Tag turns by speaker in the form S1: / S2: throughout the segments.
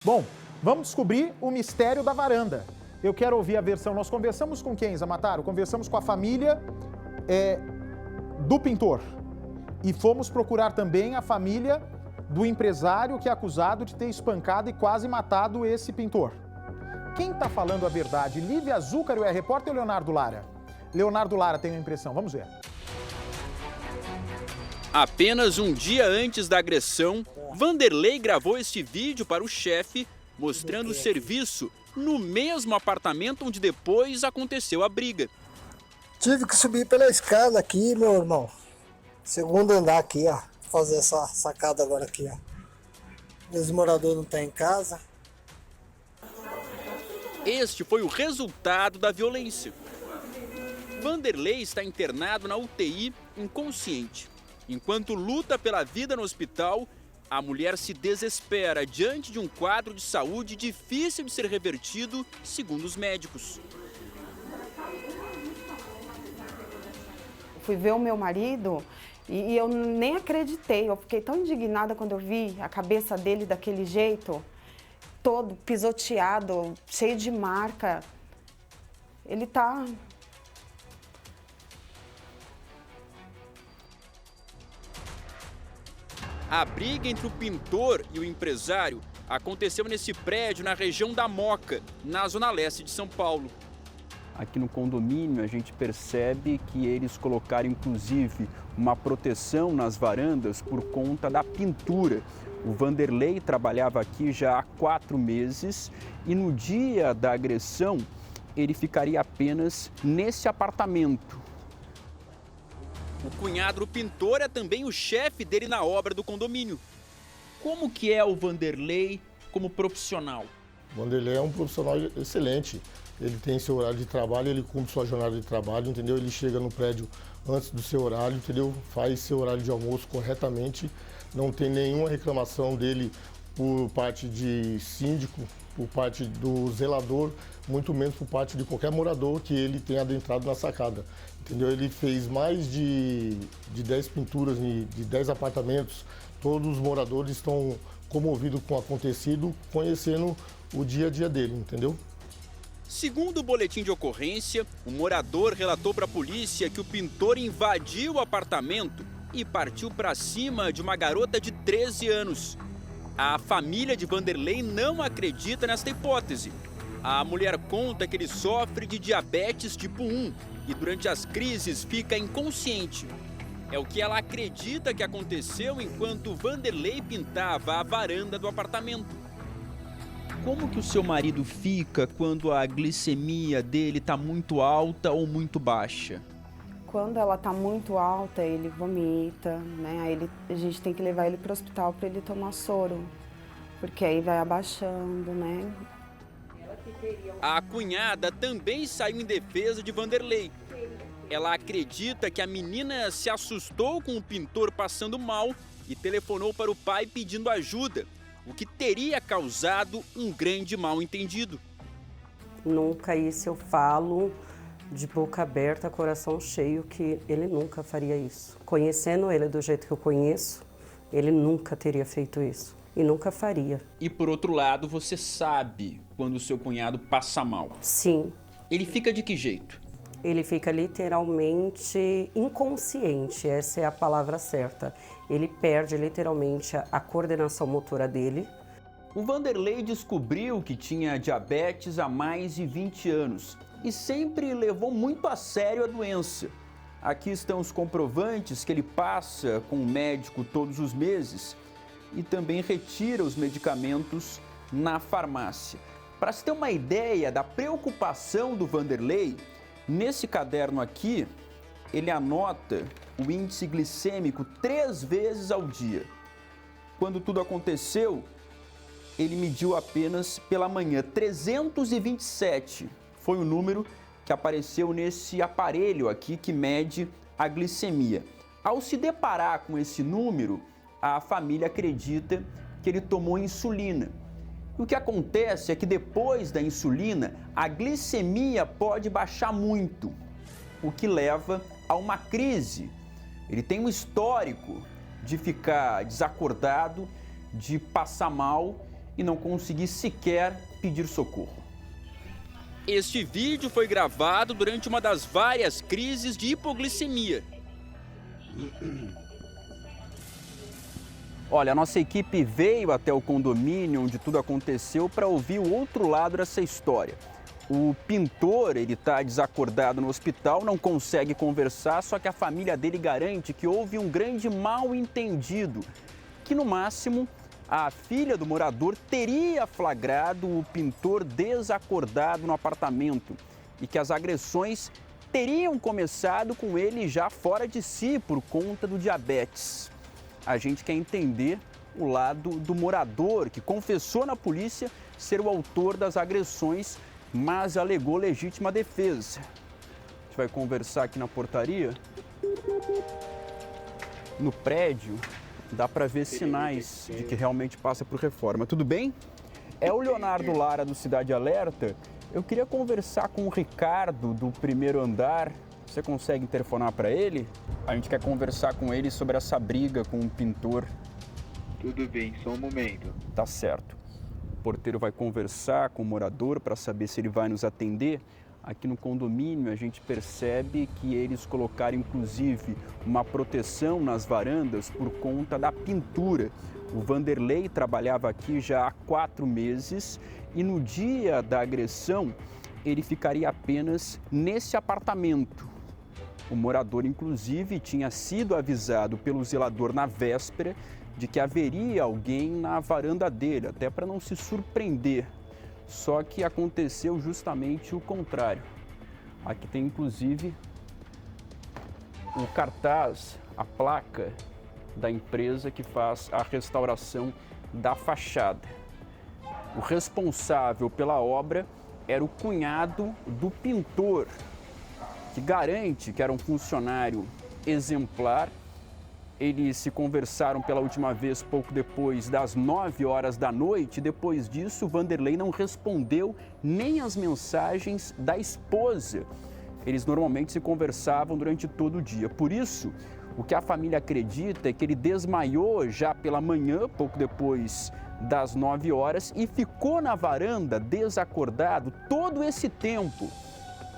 S1: Bom, vamos descobrir o mistério da varanda. Eu quero ouvir a versão. Nós conversamos com quem, Zamataro? Conversamos com a família do pintor. E fomos procurar também a família do empresário que é acusado de ter espancado e quase matado esse pintor. Quem está falando a verdade? Lívia Zúcaro é repórter ou Leonardo Lara? Leonardo Lara tem a impressão. Vamos ver.
S2: Apenas um dia antes da agressão, Vanderlei gravou este vídeo para o chefe, mostrando o serviço no mesmo apartamento onde depois aconteceu a briga.
S3: Tive que subir pela escada aqui, meu irmão. Segundo andar aqui, ó. Fazer essa sacada agora aqui, ó. Os moradores não estão em casa.
S2: Este foi o resultado da violência. Vanderlei está internado na UTI, inconsciente. Enquanto luta pela vida no hospital, a mulher se desespera diante de um quadro de saúde difícil de ser revertido, segundo os médicos.
S4: Fui ver o meu marido e eu nem acreditei. Eu fiquei tão indignada quando eu vi a cabeça dele daquele jeito, todo pisoteado, cheio de marca. Ele tá...
S2: A briga entre o pintor e o empresário aconteceu nesse prédio na região da Moca, na zona leste de São Paulo.
S5: Aqui no condomínio a gente percebe que eles colocaram inclusive uma proteção nas varandas por conta da pintura. O Vanderlei trabalhava aqui já há 4 meses e no dia da agressão ele ficaria apenas nesse apartamento.
S2: O cunhado do pintor é também o chefe dele na obra do condomínio. Como que é o Vanderlei como profissional?
S6: O Vanderlei é um profissional excelente. Ele tem seu horário de trabalho, ele cumpre sua jornada de trabalho, entendeu? Ele chega no prédio antes do seu horário, entendeu? Faz seu horário de almoço corretamente. Não tem nenhuma reclamação dele por parte de síndico, por parte do zelador, muito menos por parte de qualquer morador que ele tenha adentrado na sacada. Entendeu? Ele fez mais de 10 pinturas de 10 apartamentos. Todos os moradores estão comovidos com o acontecido, conhecendo o dia a dia dele, entendeu?
S2: Segundo o boletim de ocorrência, o morador relatou para a polícia que o pintor invadiu o apartamento e partiu para cima de uma garota de 13 anos. A família de Vanderlei não acredita nesta hipótese. A mulher conta que ele sofre de diabetes tipo 1 e durante as crises fica inconsciente. É o que ela acredita que aconteceu enquanto Vanderlei pintava a varanda do apartamento.
S5: Como que o seu marido fica quando a glicemia dele está muito alta ou muito baixa?
S4: Quando ela tá muito alta, ele vomita, né? Aí a gente tem que levar ele para o hospital para ele tomar soro, porque aí vai abaixando, né?
S2: A cunhada também saiu em defesa de Vanderlei. Ela acredita que a menina se assustou com o pintor passando mal e telefonou para o pai pedindo ajuda, o que teria causado um grande mal-entendido.
S7: Nunca isso eu falo de boca aberta, coração cheio, que ele nunca faria isso. Conhecendo ele do jeito que eu conheço, ele nunca teria feito isso e nunca faria.
S2: E por outro lado, você sabe quando o seu cunhado passa mal.
S7: Sim.
S2: Ele fica de que jeito?
S7: Ele fica literalmente inconsciente, essa é a palavra certa. Ele perde literalmente a coordenação motora dele.
S5: O Vanderlei descobriu que tinha diabetes há mais de 20 anos e sempre levou muito a sério a doença. Aqui estão os comprovantes que ele passa com o médico todos os meses e também retira os medicamentos na farmácia. Para se ter uma ideia da preocupação do Vanderlei, nesse caderno aqui, ele anota o índice glicêmico 3 vezes ao dia. Quando tudo aconteceu, ele mediu apenas pela manhã. 327 foi o número que apareceu nesse aparelho aqui que mede a glicemia. Ao se deparar com esse número, a família acredita que ele tomou insulina. E o que acontece é que depois da insulina, a glicemia pode baixar muito, o que leva a uma crise. Ele tem um histórico de ficar desacordado, de passar mal e não conseguir sequer pedir socorro.
S2: Este vídeo foi gravado durante uma das várias crises de hipoglicemia.
S5: Olha, a nossa equipe veio até o condomínio onde tudo aconteceu para ouvir o outro lado dessa história. O pintor, ele está desacordado no hospital, não consegue conversar, só que a família dele garante que houve um grande mal-entendido, que no máximo a filha do morador teria flagrado o pintor desacordado no apartamento e que as agressões teriam começado com ele já fora de si por conta do diabetes. A gente quer entender o lado do morador, que confessou na polícia ser o autor das agressões, mas alegou legítima defesa. A gente vai conversar aqui na portaria. No prédio, dá para ver sinais de que realmente passa por reforma. Tudo bem? É o Leonardo Lara, do Cidade Alerta. Eu queria conversar com o Ricardo, do primeiro andar. Você consegue telefonar para ele? A gente quer conversar com ele sobre essa briga com o pintor.
S8: Tudo bem, só um momento.
S5: Tá certo. O porteiro vai conversar com o morador para saber se ele vai nos atender. Aqui no condomínio a gente percebe que eles colocaram inclusive uma proteção nas varandas por conta da pintura. O Vanderlei trabalhava aqui já há 4 meses e no dia da agressão ele ficaria apenas nesse apartamento. O morador, inclusive, tinha sido avisado pelo zelador na véspera de que haveria alguém na varanda dele, até para não se surpreender. Só que aconteceu justamente o contrário. Aqui tem, inclusive, o cartaz, a placa da empresa que faz a restauração da fachada. O responsável pela obra era o cunhado do pintor, que garante que era um funcionário exemplar. Eles se conversaram pela última vez pouco depois das 9 horas da noite. Depois disso, Vanderlei não respondeu nem as mensagens da esposa. Eles normalmente se conversavam durante todo o dia. Por isso, o que a família acredita é que ele desmaiou já pela manhã, pouco depois das 9 horas, e ficou na varanda desacordado todo esse tempo,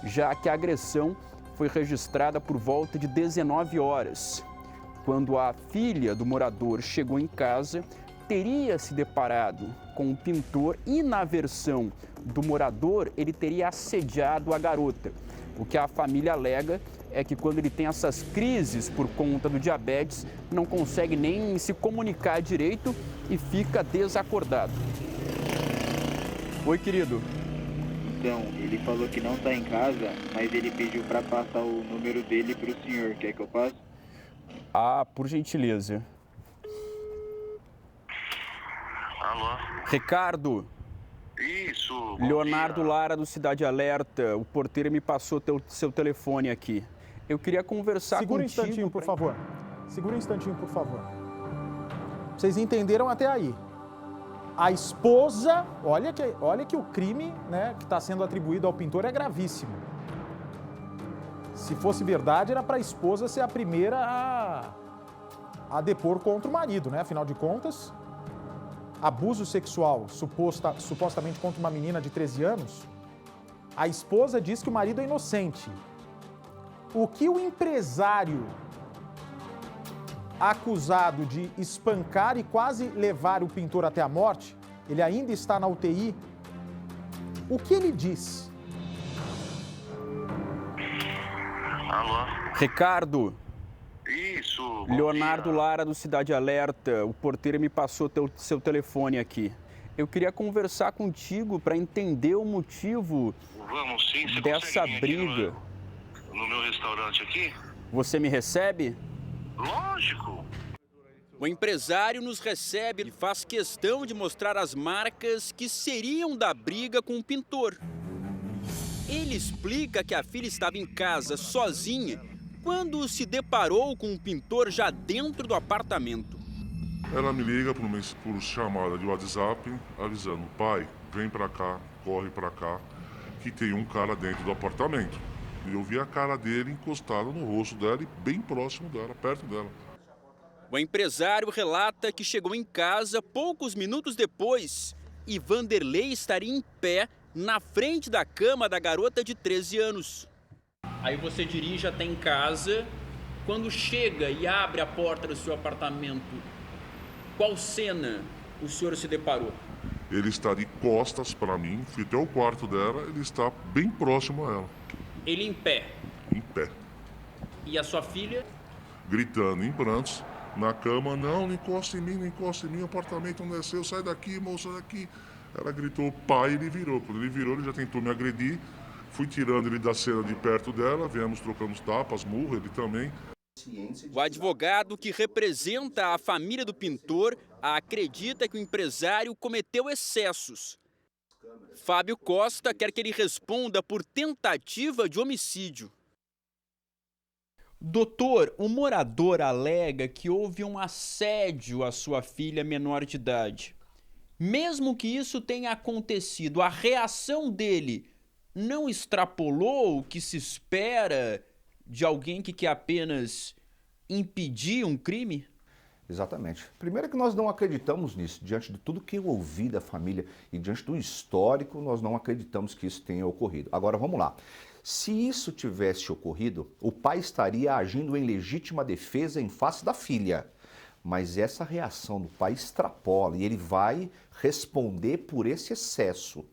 S5: já que a agressão foi registrada por volta de 19 horas. Quando a filha do morador chegou em casa, teria se deparado com o pintor e, na versão do morador, ele teria assediado a garota. O que a família alega é que quando ele tem essas crises por conta do diabetes, não consegue nem se comunicar direito e fica desacordado. Oi, querido.
S8: Então, ele falou que não tá em casa, mas ele pediu para passar o número dele pro senhor. Quer que eu passe?
S5: Ah, por gentileza.
S9: Alô?
S5: Ricardo.
S9: Isso.
S5: Leonardo Lara, do Cidade Alerta. O porteiro me passou seu telefone aqui. Eu queria conversar
S1: Segura
S5: contigo.
S1: um instantinho, por favor. Segura um instantinho, por favor. Vocês entenderam até aí? A esposa, olha que o crime, né, que está sendo atribuído ao pintor é gravíssimo. Se fosse verdade, era para a esposa ser a primeira a depor contra o marido, né? Afinal de contas, abuso sexual supostamente contra uma menina de 13 anos, a esposa diz que o marido é inocente. O que o empresário acusado de espancar e quase levar o pintor até a morte, ele ainda está na UTI, o que ele diz?
S9: Alô?
S5: Ricardo.
S9: Isso.
S5: Leonardo Lara, do Cidade Alerta. O porteiro me passou seu telefone aqui. Eu queria conversar contigo para entender o motivo
S9: Vamos sim, você
S5: dessa
S9: consegue vir
S5: briga.
S9: aqui no meu restaurante aqui?
S5: Você me recebe?
S9: Lógico.
S2: O empresário nos recebe e faz questão de mostrar as marcas que seriam da briga com o pintor. Ele explica que a filha estava em casa sozinha quando se deparou com o pintor já dentro do apartamento.
S10: Ela me liga por chamada de WhatsApp, avisando: pai, vem pra cá, corre pra cá, que tem um cara dentro do apartamento. E eu vi a cara dele encostada no rosto dela e bem próximo dela, perto dela.
S2: O empresário relata que chegou em casa poucos minutos depois e Vanderlei estaria em pé na frente da cama da garota de 13 anos. Aí você dirige até em casa. Quando chega e abre a porta do seu apartamento, qual cena o senhor se deparou?
S10: Ele está de costas para mim, fui até o quarto dela, ele está bem próximo a ela.
S2: Ele em pé.
S10: Em pé.
S2: E a sua filha?
S10: Gritando em prantos, na cama, não encosta em mim, o apartamento não é seu, sai daqui, moça, sai daqui. Ela gritou, pai, e ele virou. Quando ele virou, ele já tentou me agredir. Fui tirando ele da cena de perto dela, viemos trocando tapas, murro, ele também.
S2: O advogado que representa a família do pintor acredita que o empresário cometeu excessos. Fábio Costa quer que ele responda por tentativa de homicídio. Doutor, o morador alega que houve um assédio à sua filha menor de idade. Mesmo que isso tenha acontecido, a reação dele não extrapolou o que se espera de alguém que quer apenas impedir um crime?
S11: Exatamente. Primeiro que nós não acreditamos nisso. Diante de tudo que eu ouvi da família e diante do histórico, nós não acreditamos que isso tenha ocorrido. Agora, vamos lá. Se isso tivesse ocorrido, o pai estaria agindo em legítima defesa em face da filha. Mas essa reação do pai extrapola e ele vai responder por esse excesso.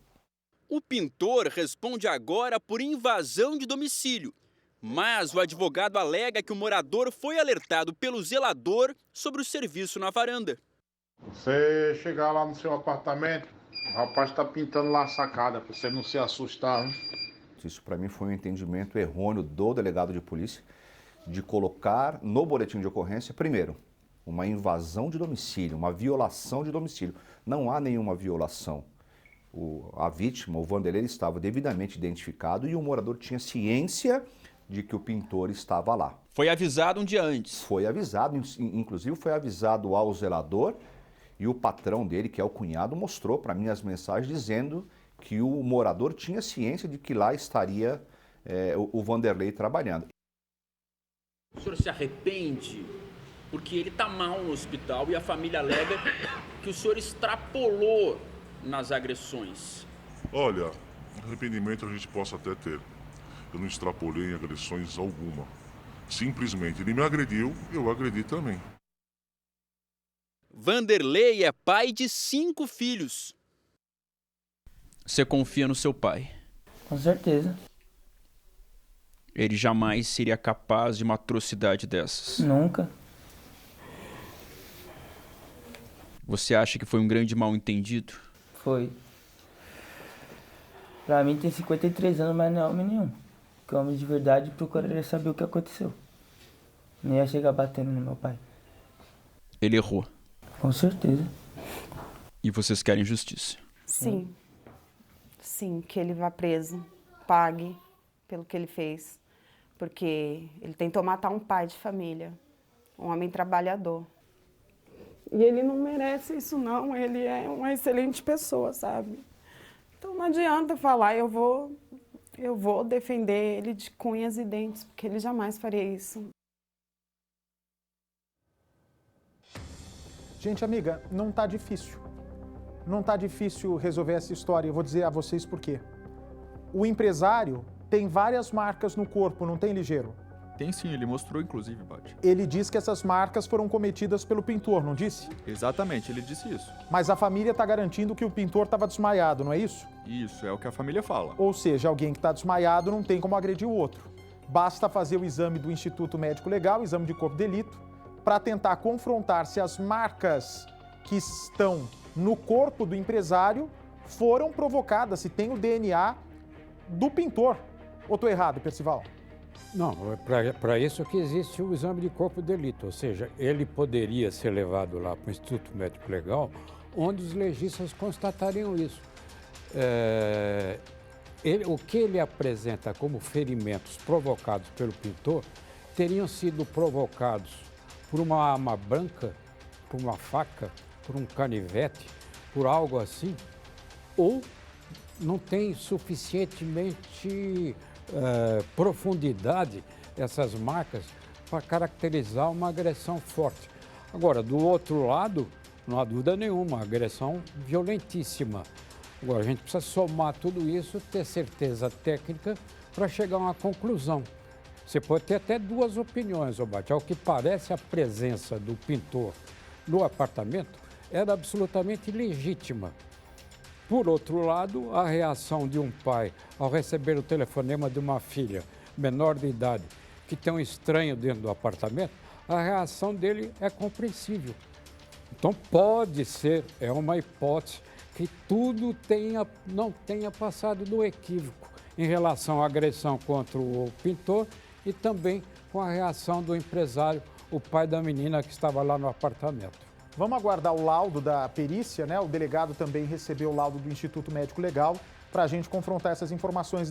S2: O pintor responde agora por invasão de domicílio. Mas o advogado alega que o morador foi alertado pelo zelador sobre o serviço na varanda.
S12: Você chegar lá no seu apartamento, o rapaz está pintando lá a sacada, para você não se assustar, né?
S11: Isso para mim foi um entendimento errôneo do delegado de polícia de colocar no boletim de ocorrência, primeiro, uma invasão de domicílio, uma violação de domicílio. Não há nenhuma violação. A vítima, o Vanderlei, estava devidamente identificado e o morador tinha ciência de que o pintor estava lá.
S2: Foi avisado um dia antes.
S11: Foi avisado, inclusive foi avisado ao zelador e o patrão dele, que é o cunhado, mostrou para mim as mensagens dizendo que o morador tinha ciência de que lá estaria o Vanderlei trabalhando.
S2: O senhor se arrepende porque ele está mal no hospital e a família alega que o senhor extrapolou nas agressões?
S10: Olha, arrependimento a gente possa até ter. Eu não extrapolei em agressões alguma. Simplesmente ele me agrediu, eu agredi também.
S2: Vanderlei é pai de 5 filhos. Você confia no seu pai?
S13: Com certeza.
S2: Ele jamais seria capaz de uma atrocidade dessas?
S13: Nunca.
S2: Você acha que foi um grande mal-entendido?
S13: Foi. Pra mim tem 53 anos, mas não é homem nenhum. Porque homem de verdade procuraria saber o que aconteceu. Não ia chegar batendo no meu pai.
S2: Ele errou?
S13: Com certeza.
S2: E vocês querem justiça?
S4: Sim. Sim, que ele vá preso, pague pelo que ele fez. Porque ele tentou matar um pai de família, um homem trabalhador. E ele não merece isso não, ele é uma excelente pessoa, sabe? Então não adianta falar, eu vou defender ele de cunhas e dentes, porque ele jamais faria isso.
S1: Gente, amiga, não tá difícil. Não tá difícil resolver essa história. Eu vou dizer a vocês por quê. O empresário tem várias marcas no corpo, não tem, Ligeiro?
S14: Tem sim, ele mostrou inclusive, Bate.
S1: Ele diz que essas marcas foram cometidas pelo pintor, não disse?
S14: Exatamente, ele disse isso.
S1: Mas a família está garantindo que o pintor estava desmaiado, não é isso?
S14: Isso, é o que a família fala.
S1: Ou seja, alguém que está desmaiado não tem como agredir o outro. Basta fazer o exame do Instituto Médico Legal, o exame de corpo de delito, para tentar confrontar se as marcas que estão no corpo do empresário foram provocadas, se tem o DNA do pintor. Ou estou errado, Percival?
S15: Não, para isso que existe o exame de corpo de delito, ou seja, ele poderia ser levado lá para o Instituto Médico Legal, onde os legistas constatariam isso. O que ele apresenta como ferimentos provocados pelo pintor teriam sido provocados por uma arma branca, por uma faca, por um canivete, por algo assim, ou não tem suficientemente profundidade essas marcas para caracterizar uma agressão forte. Agora, do outro lado, Não há dúvida nenhuma, agressão violentíssima. Agora, a gente precisa somar tudo isso, ter certeza técnica para chegar a uma conclusão. Você pode ter até duas opiniões, Obate. Ao que parece, a presença do pintor no apartamento era absolutamente legítima. Por outro lado, a reação de um pai ao receber o telefonema de uma filha menor de idade que tem um estranho dentro do apartamento, a reação dele é compreensível. Então pode ser, é uma hipótese, que tudo não tenha passado do equívoco em relação à agressão contra o pintor e também com a reação do empresário, o pai da menina que estava lá no apartamento.
S1: Vamos aguardar o laudo da perícia, né? O delegado também recebeu o laudo do Instituto Médico Legal para a gente confrontar essas informações.